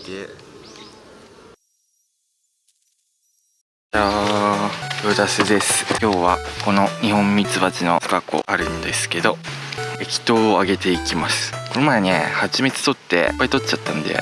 て、ローダスです。今日はこのニホンミツバチの巣箱あるんですけど、液糖をあげていきます。この前ね、蜂蜜取っていっぱい取っちゃったんで、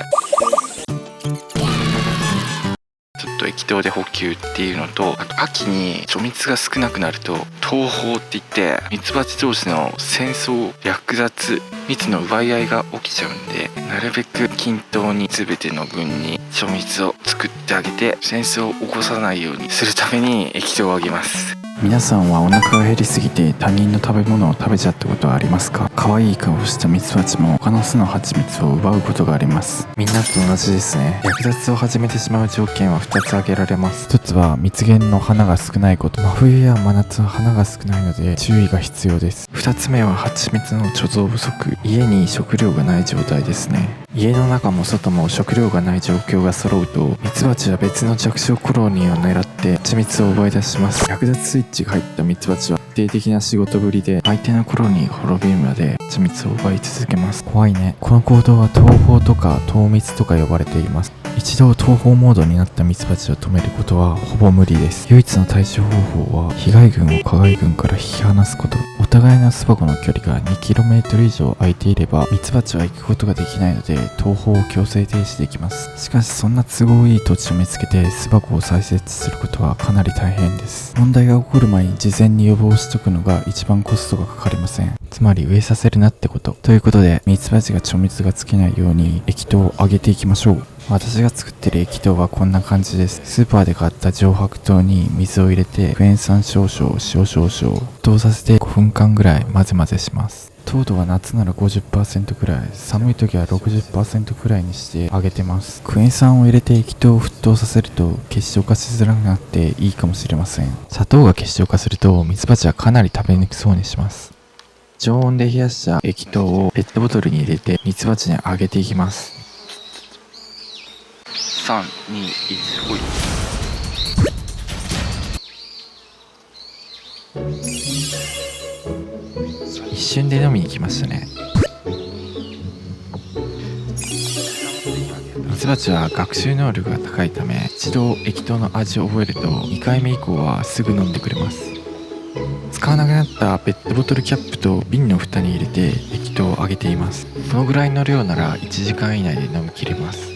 ちょっと液糖で補給っていうのと、あと秋に貯蜜が少なくなると糖胞って言ってミツバチ同士の戦争、略奪、蜜の奪い合いが起きちゃうんで、なるべく均等に全ての群に貯蜜を作ってあげて戦争を起こさないようにするために液糖をあげます。皆さんはお腹が減りすぎて他人の食べ物を食べちゃったことはありますか？可愛い顔をしたミツバチも他の巣の蜂蜜を奪うことがあります。みんなと同じですね。略奪を始めてしまう条件は2つ挙げられます。1つは蜜源の花が少ないこと。真冬や真夏は花が少ないので注意が必要です。2つ目は蜂蜜の貯蔵不足。家に食料がない状態ですね。家の中も外も食料がない状況が揃うと、ミツバチは別の弱小コロニーを狙って蜂蜜を奪い出します。略奪スイッチが入ったミツバチは徹底的な仕事ぶりで、相手のコロニーが滅びるまで蜂蜜を奪い続けます。怖いね。この行動は逃亡とか逃蜜とか呼ばれています。一度逃亡モードになったミツバチを止めることはほぼ無理です。唯一の対処方法は被害群を加害群から引き離すこと。お互いの巣箱の距離が 2km 以上空いていればミツバチは行くことができないので逃亡を強制停止できます。しかしそんな都合いい土地を見つけて巣箱を再設置することはかなり大変です。問題が起こる前に事前に予防しとくのが一番コストがかかりません。つまり植えさせるなってこと。ということでミツバチが貯蜜が尽きないように液糖をあげていきましょう。私が作ってる液糖はこんな感じです。スーパーで買った上白糖に水を入れてクエン酸少々、塩少々沸騰させて5分間ぐらい混ぜ混ぜします。糖度は夏なら 50% くらい、寒い時は 60% くらいにしてあげてます。クエン酸を入れて液糖を沸騰させると結晶化しづらくなっていいかもしれません。砂糖が結晶化するとミツバチはかなり食べにくそうにします。常温で冷やした液糖をペットボトルに入れてミツバチにあげていきます。3、2、1、ほい。一瞬で飲みに来ましたね。ミツバチは学習能力が高いため、一度液糖の味を覚えると2回目以降はすぐ飲んでくれます。使わなくなったペットボトルキャップと瓶の蓋に入れて液糖をあげています。このぐらいの量なら1時間以内で飲み切れます。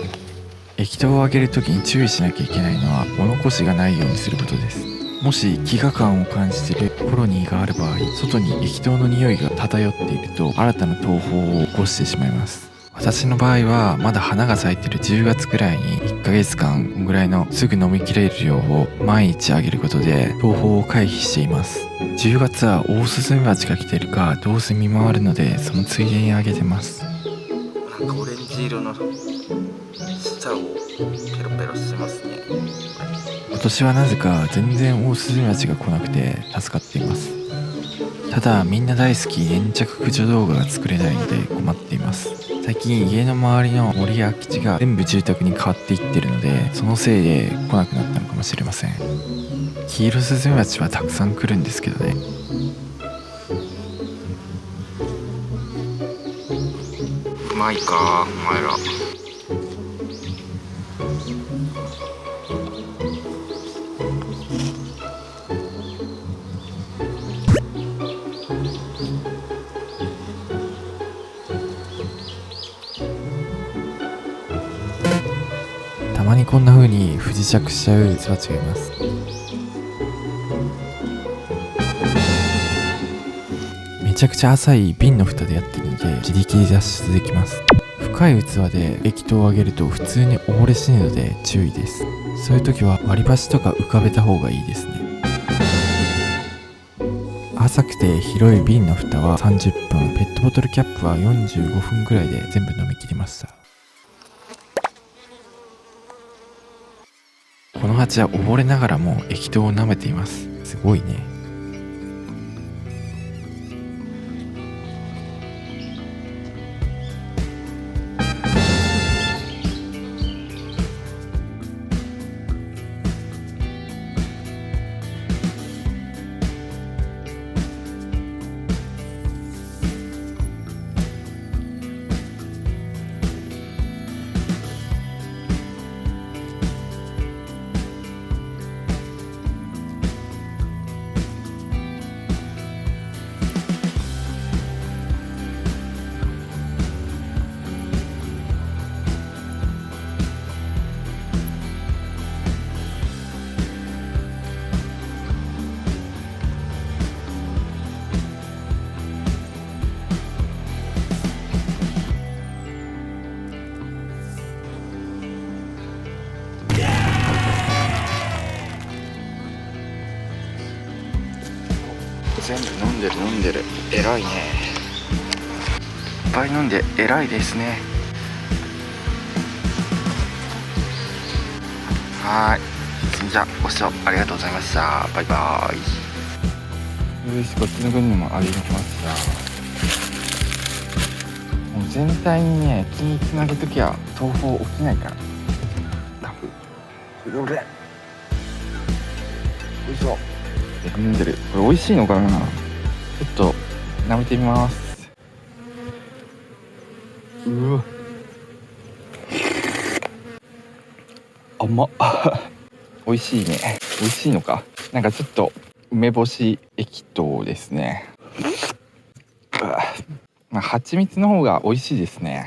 液糖をあげるときに注意しなきゃいけないのは物干しがないようにすることです。もし飢餓感を感じているコロニーがある場合、外に液糖の匂いが漂っていると新たな逃亡を起こしてしまいます。私の場合はまだ花が咲いてる10月くらいに1ヶ月間ぐらいのすぐ飲みきれる量を毎日あげることで逃亡を回避しています。10月はオオスズメバチが来てるかどうせ見回るので、そのついでにあげてます。なんかオレンジ色の舌をペロペロしてますね。今年はなぜか全然オオスズメバチが来なくて助かっています。ただみんな大好き粘着駆除動画が作れないので困っています。最近家の周りの森や空き地が全部住宅に変わっていってるので、そのせいで来なくなったのかもしれません。キイロスズメバチはたくさん来るんですけどね。うまいかお前ら。たまにこんな風に不時着しちゃうミツバチがいます。めちゃくちゃ浅い瓶の蓋でやってるので自力で脱出できます。深い器で液糖をあげると普通に溺れ死ぬので注意です。そういう時は割り箸とか浮かべた方がいいですね。浅くて広い瓶の蓋は30分、ペットボトルキャップは45分くらいで全部飲み切りました。この蜂は溺れながらも液糖を舐めています。すごいね。全部飲んでる。偉いね。いっぱい飲んで偉いですね。はい。じゃあご視聴ありがとうございました。バイバーイ。よし、こっちの分にもありました。もう全体にね、均一に上げときゃ東宝起きないから。多分。よいしょ。飲んでる。これ美味しいのかな。ちょっと舐めてみます。うわ。甘っ。美味しいね。美味しいのか。なんかちょっと梅干し液糖ですね。まあ蜂蜜の方が美味しいですね。